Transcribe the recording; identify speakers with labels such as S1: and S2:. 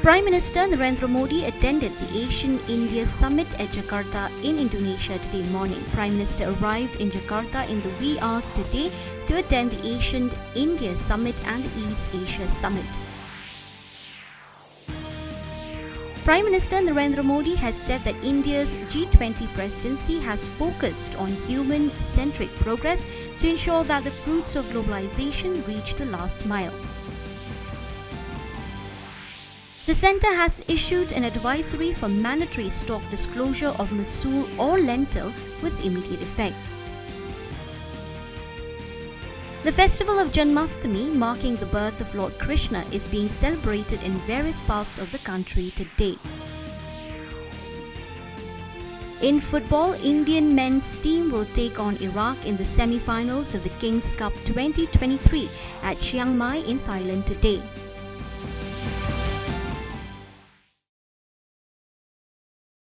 S1: Prime Minister Narendra Modi attended the Asian-India Summit at Jakarta in Indonesia today morning. Prime Minister arrived in Jakarta in the wee hours today to attend the Asian-India Summit and the East Asia Summit. Prime Minister Narendra Modi has said that India's G20 presidency has focused on human-centric progress to ensure that the fruits of globalization reach the last mile. The centre has issued an advisory for mandatory stock disclosure of masoor or lentil with immediate effect. The festival of Janmashtami, marking the birth of Lord Krishna, is being celebrated in various parts of the country today. In football, Indian men's team will take on Iraq in the semi-finals of the Kings Cup 2023 at Chiang Mai in Thailand today.